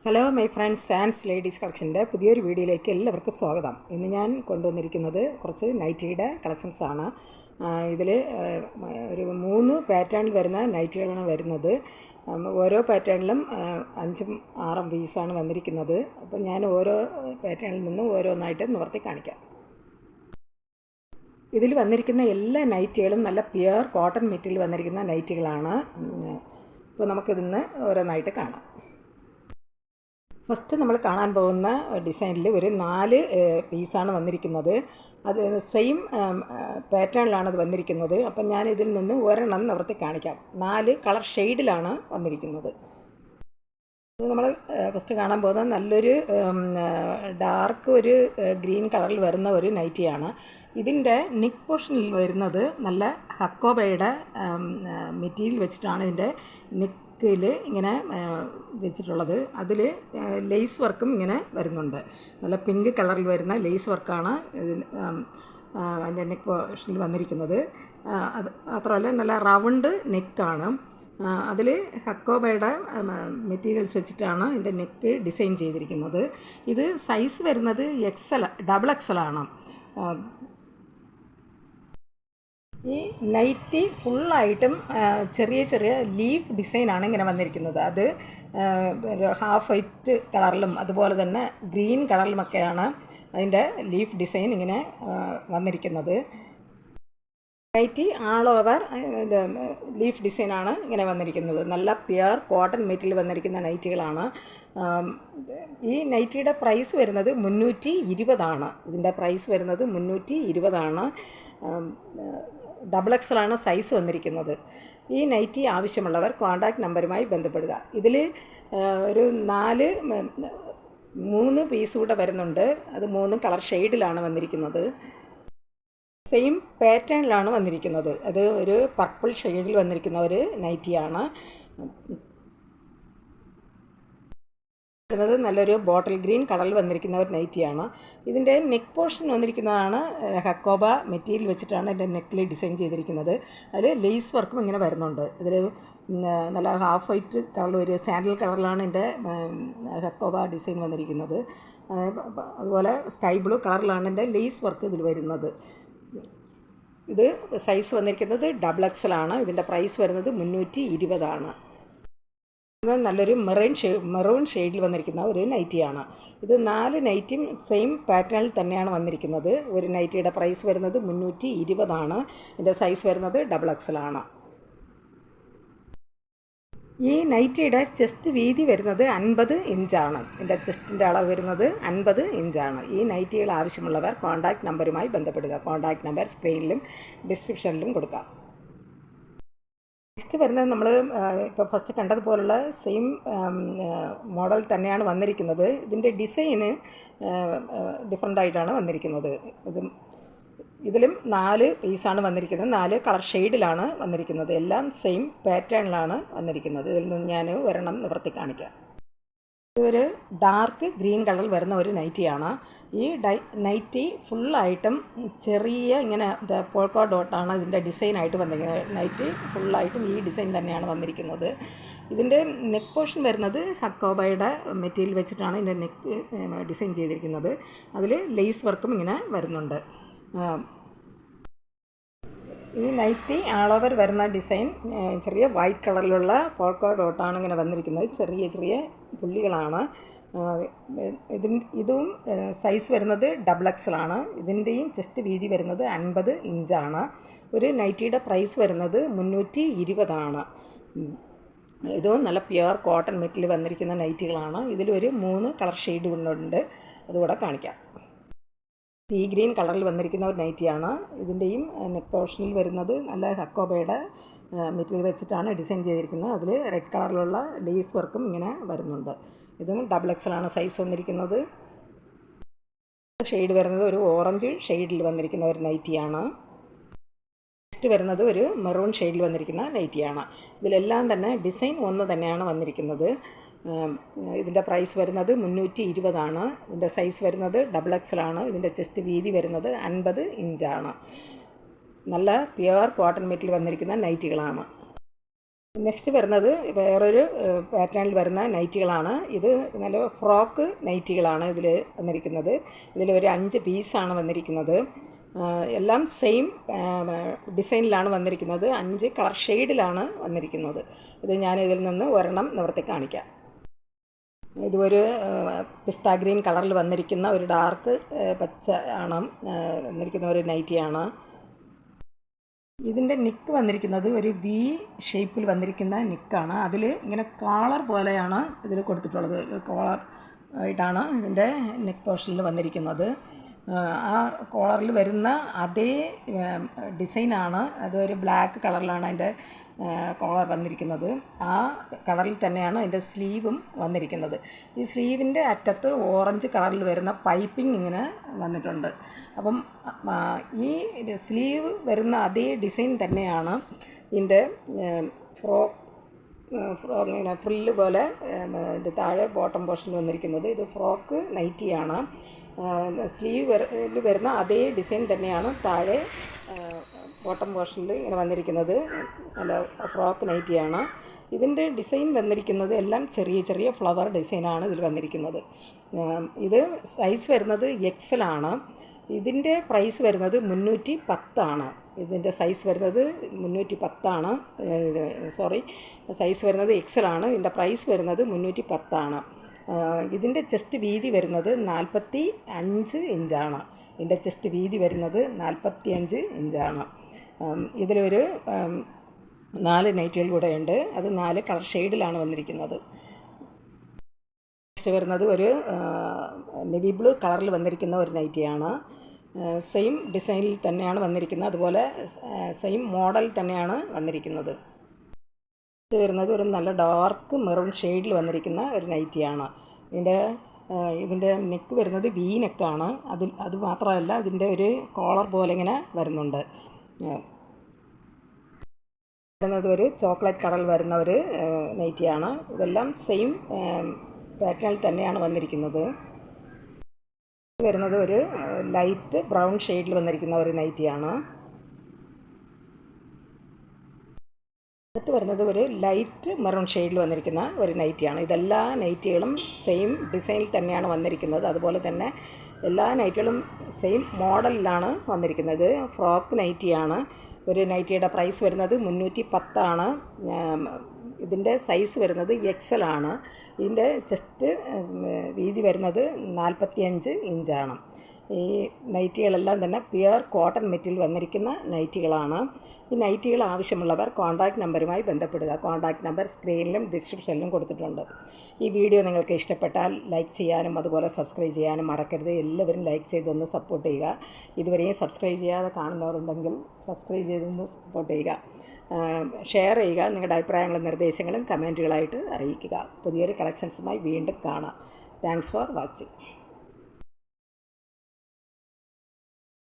Hello my friends ആൻഡ്സ് ladies കളക്ഷൻ്റെ പുതിയൊരു വീഡിയോയിലേക്ക് എല്ലാവർക്കും സ്വാഗതം. ഇന്ന് ഞാൻ കൊണ്ടുവന്നിരിക്കുന്നത് കുറച്ച് നൈറ്റിയുടെ കളക്ഷൻസാണ്. ഇതിൽ ഒരു 3 പാറ്റേണിൽ വരുന്ന നൈറ്റികളാണ് വരുന്നത്. ഓരോ പാറ്റേണിലും 5ഉം 6ഉം പീസാണ് വന്നിരിക്കുന്നത്. അപ്പോൾ ഞാൻ ഓരോ പാറ്റേണിൽ നിന്നും ഓരോന്നായിട്ട് നിവർത്തി കാണിക്കാം. ഇതിൽ വന്നിരിക്കുന്ന എല്ലാ നൈറ്റികളും നല്ല പ്യുവർ കോട്ടൺ മെറ്റീരിയൽ വന്നിരിക്കുന്ന നൈറ്റികളാണ്. അപ്പോൾ നമുക്കിതിന്ന് ഓരോന്നായിട്ട് കാണാം. ഫസ്റ്റ് നമ്മൾ കാണാൻ പോകുന്ന ഡിസൈനിൽ ഒരു 4 പീസാണ് വന്നിരിക്കുന്നത്. അത് സെയിം പാറ്റേണിലാണ് അത് വന്നിരിക്കുന്നത്. അപ്പം ഞാൻ ഇതിൽ നിന്ന് ഒരെണ്ണം നിവർത്തി കാണിക്കാം. 4 കളർ ഷെയ്ഡിലാണ് വന്നിരിക്കുന്നത്. ഇത് നമ്മൾ ഫസ്റ്റ് കാണാൻ പോകുന്നത് നല്ലൊരു ഡാർക്ക് ഒരു ഗ്രീൻ കളറിൽ വരുന്ന ഒരു നൈറ്റിയാണ്. ഇതിൻ്റെ നെക്ക് പോർഷനിൽ വരുന്നത് നല്ല ഹക്കോബയുടെ മെറ്റീരിയൽ വെച്ചിട്ടാണ് ഇതിൻ്റെ നെക്കിൽ ഇങ്ങനെ വെച്ചിട്ടുള്ളത്. അതിൽ ലേസ് വർക്കും ഇങ്ങനെ വരുന്നുണ്ട്. നല്ല പിങ്ക് കളറിൽ വരുന്ന ലേസ് വർക്കാണ് അതിൻ്റെ നെക്ക് പോർഷനിൽ വന്നിരിക്കുന്നത്. അത് മാത്രമല്ല നല്ല റൗണ്ട് നെക്കാണ്. അതിൽ ഹക്കോബയുടെ മെറ്റീരിയൽസ് വെച്ചിട്ടാണ് ഇതിൻ്റെ നെക്ക് ഡിസൈൻ ചെയ്തിരിക്കുന്നത്. ഇത് സൈസ് വരുന്നത് ഡബിൾ എക്സൽ ആണ്. ഈ നൈറ്റി ഫുള്ളായിട്ടും ചെറിയ ചെറിയ ലീഫ് ഡിസൈനാണ് ഇങ്ങനെ വന്നിരിക്കുന്നത്. അത് ഹാഫ് വൈറ്റ് കളറിലും അതുപോലെ തന്നെ ഗ്രീൻ കളറിലുമൊക്കെയാണ് അതിൻ്റെ ലീഫ് ഡിസൈൻ ഇങ്ങനെ വന്നിരിക്കുന്നത്. നൈറ്റി ആൾ ഓവർ ലീഫ് ഡിസൈനാണ് ഇങ്ങനെ വന്നിരിക്കുന്നത്. നല്ല പ്യുവർ കോട്ടൺ മെറ്റീരിയൽ വന്നിരിക്കുന്ന നൈറ്റികളാണ്. ഈ നൈറ്റിയുടെ പ്രൈസ് വരുന്നത് 320 ഇതിൻ്റെ പ്രൈസ് വരുന്നത് 320. ഡബിൾ എക്സലാണ് സൈസ് വന്നിരിക്കുന്നത്. ഈ നൈറ്റി ആവശ്യമുള്ളവർ കോൺടാക്റ്റ് നമ്പറുമായി ബന്ധപ്പെടുക. ഇതിൽ ഒരു 3 പീസ് കൂടെ വരുന്നുണ്ട്. അത് 3 കളർ ഷെയ്ഡിലാണ് വന്നിരിക്കുന്നത്. സെയിം പാറ്റേണിലാണ് വന്നിരിക്കുന്നത്. അത് ഒരു പർപ്പിൾ ഷെയ്ഡിൽ വന്നിരിക്കുന്ന ഒരു നൈറ്റിയാണ്. വരുന്നത് നല്ലൊരു ബോട്ടിൽ ഗ്രീൻ കളറിൽ വന്നിരിക്കുന്ന ഒരു നൈറ്റിയാണ്. ഇതിൻ്റെ നെക്ക് പോർഷൻ വന്നിരിക്കുന്നതാണ് ഹക്കോബ മെറ്റീരിയൽ വെച്ചിട്ടാണ് ഇതിൻ്റെ നെക്കിൽ ഡിസൈൻ ചെയ്തിരിക്കുന്നത്. അതിൽ ലേസ് വർക്കും ഇങ്ങനെ വരുന്നുണ്ട്. ഇതിൽ നല്ല ഹാഫ് വൈറ്റ് കളർ ഒരു സാൻഡൽ കളറിലാണ് ഇതിൻ്റെ ഹക്കോബ ഡിസൈൻ വന്നിരിക്കുന്നത്. അതുപോലെ സ്കൈ ബ്ലൂ കളറിലാണ് ഇതിൻ്റെ ലേസ് വർക്ക് ഇതിൽ വരുന്നത്. ഇത് സൈസ് വന്നിരിക്കുന്നത് ഡബിൾ എക്സലാണ്. ഇതിൻ്റെ പ്രൈസ് വരുന്നത് 320. നല്ലൊരു മെറൂൺ ഷെയ്ഡിൽ വന്നിരിക്കുന്ന ഒരു നൈറ്റിയാണ്. ഇത് 4 നൈറ്റിയും സെയിം പാറ്റേണിൽ തന്നെയാണ് വന്നിരിക്കുന്നത്. ഒരു നൈറ്റിയുടെ പ്രൈസ് വരുന്നത് 320. ഇതിൻ്റെ സൈസ് വരുന്നത് ഡബിൾ എക്സലാണ്. ഈ നൈറ്റിയുടെ ചെസ്റ്റ് വീതി വരുന്നത് 50 ഇഞ്ചാണ്. ഇതിൻ്റെ ചെസ്റ്റിൻ്റെ അളവ് വരുന്നത് 50 ഇഞ്ചാണ്. ഈ നൈറ്റികൾ ആവശ്യമുള്ളവർ കോൺടാക്റ്റ് നമ്പറുമായി ബന്ധപ്പെടുക. കോൺടാക്റ്റ് നമ്പർ സ്ക്രീനിലും ഡിസ്ക്രിപ്ഷനിലും കൊടുക്കാം. നെക്സ്റ്റ് വരുന്നത് നമ്മൾ ഇപ്പോൾ ഫസ്റ്റ് കണ്ടതുപോലുള്ള സെയിം മോഡൽ തന്നെയാണ് വന്നിരിക്കുന്നത്. ഇതിൻ്റെ ഡിസൈന് ഡിഫറെൻ്റായിട്ടാണ് വന്നിരിക്കുന്നത്. ഇതിലും 4 പീസാണ് വന്നിരിക്കുന്നത്. 4 കളർ ഷെയ്ഡിലാണ് വന്നിരിക്കുന്നത്. എല്ലാം സെയിം പാറ്റേണിലാണ് വന്നിരിക്കുന്നത്. ഇതിൽ നിന്ന് ഞാൻ ഒരെണ്ണം നിവർത്തി കാണിക്കാം. ഇതൊരു ഡാർക്ക് ഗ്രീൻ കളറിൽ വരുന്ന ഒരു നൈറ്റിയാണ്. ഈ നൈറ്റി ഫുള്ളായിട്ടും ചെറിയ ഇങ്ങനെ പോൾക്കോ ഡോട്ടാണ് ഇതിൻ്റെ ഡിസൈനായിട്ട് വന്നിരിക്കുന്നത്. നൈറ്റി ഫുള്ളായിട്ടും ഈ ഡിസൈൻ തന്നെയാണ് വന്നിരിക്കുന്നത്. ഇതിൻ്റെ നെക്ക് പോർഷൻ വരുന്നത് ഹക്കോബയുടെ മെറ്റീരിയൽ വെച്ചിട്ടാണ് ഇതിൻ്റെ നെക്ക് ഡിസൈൻ ചെയ്തിരിക്കുന്നത്. അതിൽ ലേസ് വർക്കും ഇങ്ങനെ വരുന്നുണ്ട്. ഈ നൈറ്റി ആൾ ഓവർ വരുന്ന ഡിസൈൻ ചെറിയ വൈറ്റ് കളറിലുള്ള പോൾക്കോ ഡോട്ടാണ് ഇങ്ങനെ വന്നിരിക്കുന്നത്. ചെറിയ ചെറിയ പുള്ളികളാണ്. ഇതും സൈസ് വരുന്നത് ഡബിൾ എക്സലാണ്. ഇതിൻ്റെയും ചെസ്റ്റ് വീതി വരുന്നത് 50 ഇഞ്ചാണ്. ഒരു നൈറ്റിയുടെ പ്രൈസ് വരുന്നത് 320. ഇതും നല്ല പ്യുവർ കോട്ടൺ മെറ്റീരിയൽ വന്നിരിക്കുന്ന നൈറ്റികളാണ്. ഇതിലൊരു 3 കളർ ഷെയ്ഡ് കൊണ്ടുണ്ട്. അതുകൂടെ കാണിക്കാം. സീ ഗ്രീൻ കളറിൽ വന്നിരിക്കുന്ന ഒരു നൈറ്റിയാണ്. ഇതിൻ്റെയും നെക്ക് പോർഷനിൽ വരുന്നത് നല്ല ഹക്കോബയുടെ മെറ്റീരിയൽ വെച്ചിട്ടാണ് ഡിസൈൻ ചെയ്തിരിക്കുന്നത്. അതിൽ റെഡ് കളറിലുള്ള ലേസ് വർക്കും ഇങ്ങനെ വരുന്നുണ്ട്. ഇതും ഡബിൾ എക്സലാണ് സൈസ് വന്നിരിക്കുന്നത്. ഷെയ്ഡ് വരുന്നത് ഒരു ഓറഞ്ച് ഷെയ്ഡിൽ വന്നിരിക്കുന്ന ഒരു നൈറ്റിയാണ്. നെക്സ്റ്റ് വരുന്നത് ഒരു മെറൂൺ ഷെയ്ഡിൽ വന്നിരിക്കുന്ന നൈറ്റിയാണ്. ഇതിലെല്ലാം തന്നെ ഡിസൈൻ ഒന്ന് തന്നെയാണ് വന്നിരിക്കുന്നത്. ഇതിൻ്റെ പ്രൈസ് വരുന്നത് 320. ഇതിൻ്റെ സൈസ് വരുന്നത് ഡബിൾ എക്സലാണ്. ഇതിൻ്റെ ചെസ്റ്റ് വീതി വരുന്നത് 50 ഇഞ്ചാണ്. നല്ല പ്യുവർ കോട്ടൺ മെറ്റീരിയൽ വന്നിരിക്കുന്ന നൈറ്റികളാണ്. നെക്സ്റ്റ് വരുന്നത് വേറൊരു പാറ്റേണിൽ വരുന്ന നൈറ്റികളാണ്. ഇത് നല്ല ഫ്രോക്ക് നൈറ്റികളാണ് ഇതിൽ വന്നിരിക്കുന്നത്. ഇതിലൊരു 5 പീസാണ് വന്നിരിക്കുന്നത്. എല്ലാം സെയിം ഡിസൈനിലാണ് വന്നിരിക്കുന്നത്. 5 കളർ ഷെയ്ഡിലാണ് വന്നിരിക്കുന്നത്. ഇത് ഞാൻ ഇതിൽ നിന്ന് ഒരെണ്ണം നിവർത്തി കാണിക്കാം. ഇതൊരു പിസ്ത ഗ്രീൻ കളറിൽ വന്നിരിക്കുന്ന ഒരു ഡാർക്ക് പച്ച ആണ് വന്നിരിക്കുന്ന ഒരു നൈറ്റിയാണ്. ഇതിൻ്റെ നിക്ക് വന്നിരിക്കുന്നത് ഒരു വി ഷേപ്പിൽ വന്നിരിക്കുന്ന നിക്കാണ്. അതിൽ ഇങ്ങനെ കോളർ പോലെയാണ് ഇതിൽ കൊടുത്തിട്ടുള്ളത്. കോളർ ആയിട്ടാണ് ഇതിൻ്റെ നെക്ക് പോർഷനിൽ വന്നിരിക്കുന്നത്. ആ കോളറിൽ വരുന്ന അതേ ഡിസൈനാണ്. അതൊരു ബ്ലാക്ക് കളറിലാണ് അതിൻ്റെ കോളർ വന്നിരിക്കുന്നത്. ആ കളറിൽ തന്നെയാണ് അതിൻ്റെ സ്ലീവും വന്നിരിക്കുന്നത്. ഈ സ്ലീവിൻ്റെ അറ്റത്ത് ഓറഞ്ച് കളറിൽ വരുന്ന പൈപ്പിംഗ് ഇങ്ങനെ വന്നിട്ടുണ്ട്. അപ്പം ഈ സ്ലീവ് വരുന്ന അതേ ഡിസൈൻ തന്നെയാണ് ഇതിൻ്റെ ഇങ്ങനെ ഫ്രില്ല് പോലെ ഇത് താഴെ ബോട്ടം പോർഷനിൽ വന്നിരിക്കുന്നത്. ഇത് ഫ്രോക്ക് നൈറ്റിയാണ്. സ്ലീവിൽ വരുന്ന അതേ ഡിസൈൻ തന്നെയാണ് താഴെ ബോട്ടം പോർഷനിൽ ഇങ്ങനെ വന്നിരിക്കുന്നത്. അല്ല, ഫ്രോക്ക് നൈറ്റിയാണ്. ഇതിൻ്റെ ഡിസൈൻ വന്നിരിക്കുന്നത് എല്ലാം ചെറിയ ചെറിയ ഫ്ലവർ ഡിസൈനാണ് ഇതിൽ വന്നിരിക്കുന്നത്. ഇത് സൈസ് വരുന്നത് എക്സലാണ്. ഇതിൻ്റെ പ്രൈസ് വരുന്നത് 310 ആണ്. ഇതിൻ്റെ സൈസ് വരുന്നത് 310 ആണ്. സൈസ് വരുന്നത് എക്സലാണ്. ഇതിൻ്റെ പ്രൈസ് വരുന്നത് 310 ആണ്. ഇതിൻ്റെ ചെസ്റ്റ് വീതി വരുന്നത് 45 ഇഞ്ചാണ്. ഇതിൻ്റെ ചെസ്റ്റ് വീതി വരുന്നത് 45 ഇഞ്ചാണ്. ഇതിലൊരു 4 നൈറ്റികൾ കൂടെ ഉണ്ട്. അത് 4 കളർ ഷെയ്ഡിലാണ് വന്നിരിക്കുന്നത്. നെക്സ്റ്റ് വരുന്നത് ഒരു നേവി ബ്ലൂ കളറിൽ വന്നിരിക്കുന്ന ഒരു നൈറ്റിയാണ്. സെയിം ഡിസൈനിൽ തന്നെയാണ് വന്നിരിക്കുന്നത്. അതുപോലെ സെയിം മോഡൽ തന്നെയാണ് വന്നിരിക്കുന്നത്. ഇത് വരുന്നത് ഒരു നല്ല ഡാർക്ക് മെറൂൺ ഷെയ്ഡിൽ വന്നിരിക്കുന്ന ഒരു നൈറ്റിയാണ്. ഇതിൻ്റെ നെക്ക് വരുന്നത് വി നെക്കാണ്. അത് മാത്രമല്ല, ഇതിൻ്റെ ഒരു കോളർ പോലെ ഇങ്ങനെ വരുന്നുണ്ട്. വരുന്നത് ഒരു ചോക്ലേറ്റ് കളറിൽ വരുന്ന ഒരു നൈറ്റിയാണ്. ഇതെല്ലാം സെയിം പാറ്റേണിൽ തന്നെയാണ് വന്നിരിക്കുന്നത്. വരുന്നത് ഒരു ലൈറ്റ് ബ്രൗൺ ഷെയ്ഡിൽ വന്നിരിക്കുന്ന ഒരു നൈറ്റിയാണ്. അടുത്ത് വരുന്നത് ഒരു ലൈറ്റ് മെറൂൺ ഷെയ്ഡിൽ വന്നിരിക്കുന്ന ഒരു നൈറ്റിയാണ്. ഇതെല്ലാ നൈറ്റികളും സെയിം ഡിസൈനിൽ തന്നെയാണ് വന്നിരിക്കുന്നത്. അതുപോലെ തന്നെ എല്ലാ നൈറ്റികളും സെയിം മോഡലിലാണ് വന്നിരിക്കുന്നത്. ഫ്രോക്ക് നൈറ്റിയാണ്. ഒരു നൈറ്റിയുടെ പ്രൈസ് വരുന്നത് 310 ആണ്. ഇതിൻ്റെ സൈസ് വരുന്നത് എക്സലാണ്. ഇതിൻ്റെ ചെസ്റ്റ് വീതി വരുന്നത് 45 ഇഞ്ചാണ്. ഈ നൈറ്റികളെല്ലാം തന്നെ പ്യുവർ കോട്ടൺ മെറ്റീരിയൽ വന്നിരിക്കുന്ന നൈറ്റികളാണ്. ഈ നൈറ്റികൾ ആവശ്യമുള്ളവർ കോൺടാക്റ്റ് നമ്പറുമായി ബന്ധപ്പെടുക. കോൺടാക്റ്റ് നമ്പർ സ്ക്രീനിലും ഡിസ്ക്രിപ്ഷനിലും കൊടുത്തിട്ടുണ്ട്. ഈ വീഡിയോ നിങ്ങൾക്ക് ഇഷ്ടപ്പെട്ടാൽ ലൈക്ക് ചെയ്യാനും അതുപോലെ സബ്സ്ക്രൈബ് ചെയ്യാനും മറക്കരുത്. എല്ലാവരും ലൈക്ക് ചെയ്തൊന്ന് സപ്പോർട്ട് ചെയ്യുക. ഇതുവരെയും സബ്സ്ക്രൈബ് ചെയ്യാതെ കാണുന്നവരുണ്ടെങ്കിൽ സബ്സ്ക്രൈബ് ചെയ്തൊന്ന് സപ്പോർട്ട് ചെയ്യുക. ഷെയർ ചെയ്യുക. നിങ്ങളുടെ അഭിപ്രായങ്ങളും നിർദ്ദേശങ്ങളും കമൻറ്റുകളായിട്ട് അറിയിക്കുക. പുതിയൊരു കളക്ഷൻസുമായി വീണ്ടും കാണാം. Thanks for watching.